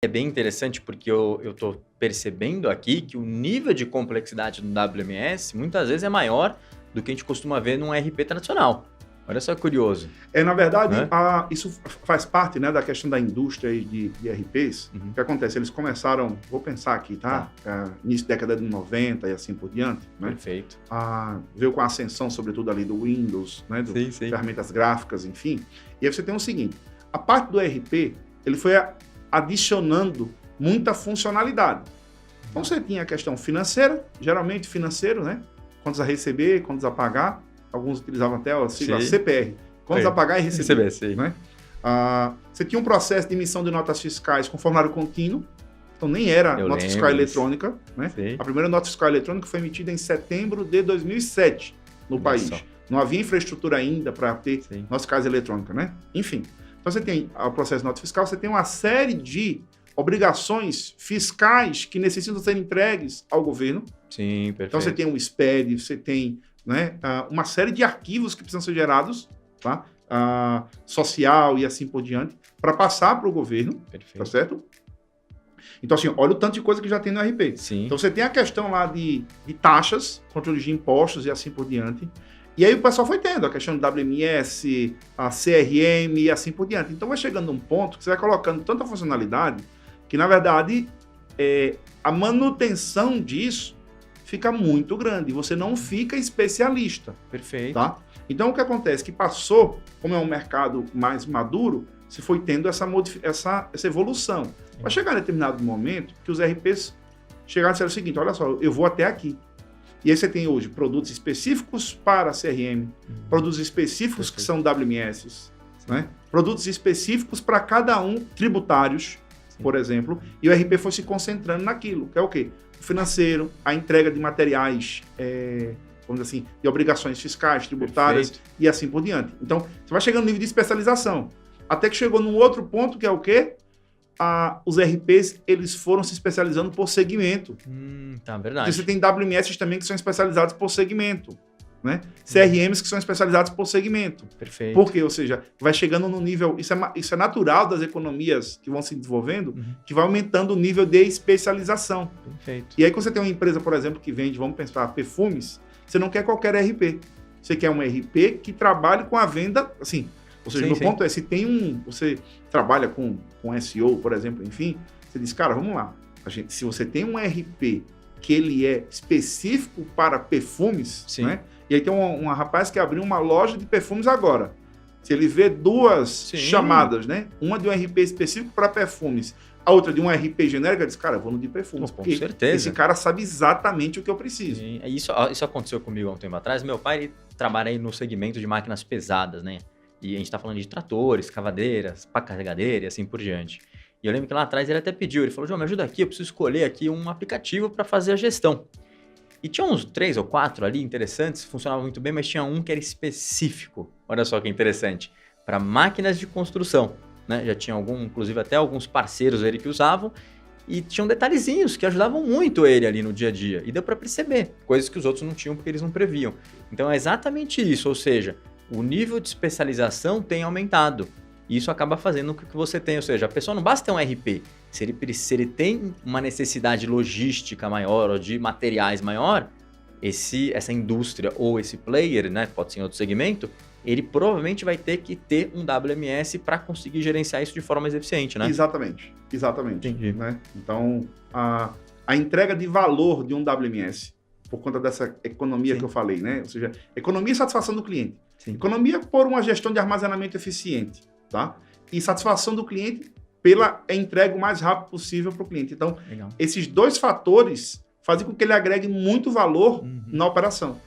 É bem interessante porque eu tô percebendo aqui que o nível de complexidade do WMS muitas vezes é maior do que a gente costuma ver num RP tradicional. Olha só que curioso, Na verdade, né? isso faz parte, né, da questão da indústria aí de RPs. Uhum. O que acontece? Eles começaram, vou pensar aqui, tá? Início da década de 90 e assim por diante, né? Perfeito. Veio com a ascensão, sobretudo, ali do Windows, né? Sim. Ferramentas gráficas, enfim. E aí você tem o seguinte, a parte do RP, ele foi adicionando muita funcionalidade. Então você tinha a questão financeira, geralmente financeiro, né? Contas a receber, contas a pagar. Alguns utilizavam até a sigla CPR, contas a pagar e receber. Né? Você tinha um processo de emissão de notas fiscais com formulário contínuo, então nem era nota fiscal eletrônica. Né? A primeira nota fiscal eletrônica foi emitida em setembro de 2007 no país. Não havia infraestrutura ainda para ter nota fiscal eletrônica. Né? Enfim, então você tem o processo de nota fiscal, você tem uma série de obrigações fiscais que necessitam ser entregues ao governo. Sim, perfeito. Então você tem um SPED, você tem, né, uma série de arquivos que precisam ser gerados, tá? Social e assim por diante, para passar para o governo, tá certo? Então, assim, olha o tanto de coisa que já tem no RP. Sim. Então, você tem a questão lá de taxas, controle de impostos e assim por diante. E aí o pessoal foi tendo a questão do WMS, a CRM e assim por diante. Então, vai chegando um ponto que você vai colocando tanta funcionalidade que, na verdade, a manutenção disso fica muito grande. Você não fica especialista. Perfeito. Tá? Então, o que acontece? Que passou, como é um mercado mais maduro, se foi tendo essa evolução. Vai chegar em determinado momento que os RPs chegaram e disseram o seguinte, olha só, eu vou até aqui. E aí você tem hoje produtos específicos para CRM, produtos específicos que são WMS, né? Produtos específicos para cada um, tributários, por exemplo, e o RP foi se concentrando naquilo, que é o quê? O financeiro, a entrega de materiais, vamos dizer assim, de obrigações fiscais, tributárias e assim por diante. Então, você vai chegando no nível de especialização. Até que chegou num outro ponto, que é o quê? Os RPs, eles foram se especializando por segmento. Tá, verdade. Então, você tem WMS também que são especializados por segmento, né? CRMs que são especializados por segmento. Perfeito. Por quê? Ou seja, vai chegando no nível... Isso é natural das economias que vão se desenvolvendo, que vai aumentando o nível de especialização. Perfeito. E aí, quando você tem uma empresa, por exemplo, que vende, vamos pensar, perfumes, você não quer qualquer RP. Você quer um RP que trabalhe com a venda, assim... Ou seja, meu ponto é, se tem você trabalha com SEO, por exemplo, enfim, você diz, cara, vamos lá. Se você tem um RP que ele é específico para perfumes, né? E aí tem um rapaz que abriu uma loja de perfumes agora. Se ele vê duas chamadas, né? Uma de um RP específico para perfumes, a outra de um RP genérico, ele diz, cara, eu vou no de perfumes. Com certeza. Esse cara sabe exatamente o que eu preciso. Sim. Isso aconteceu comigo há um tempo atrás. Meu pai trabalha aí no segmento de máquinas pesadas, né? E a gente tá falando de tratores, cavadeiras, pá carregadeira e assim por diante. E eu lembro que lá atrás ele até pediu, ele falou, João, me ajuda aqui, eu preciso escolher aqui um aplicativo para fazer a gestão. E tinha uns 3 ou 4 ali interessantes, funcionavam muito bem, mas tinha um que era específico. Olha só que interessante, para máquinas de construção, né? Já tinha inclusive até alguns parceiros ele que usavam, e tinham detalhezinhos que ajudavam muito ele ali no dia a dia. E deu para perceber, coisas que os outros não tinham porque eles não previam. Então é exatamente isso, ou seja, o nível de especialização tem aumentado. E isso acaba fazendo com que você tenha, ou seja, a pessoa não basta ter um RP. Se ele tem uma necessidade logística maior ou de materiais maior, essa indústria ou esse player, né, pode ser em outro segmento, ele provavelmente vai ter que ter um WMS para conseguir gerenciar isso de forma mais eficiente, né? Exatamente. Entendi. Né? Então, a entrega de valor de um WMS, por conta dessa economia que eu falei, né? Ou seja, economia e satisfação do cliente. Economia por uma gestão de armazenamento eficiente, tá? E satisfação do cliente pela entrega o mais rápido possível para o cliente. Então, esses dois fatores fazem com que ele agregue muito valor na operação.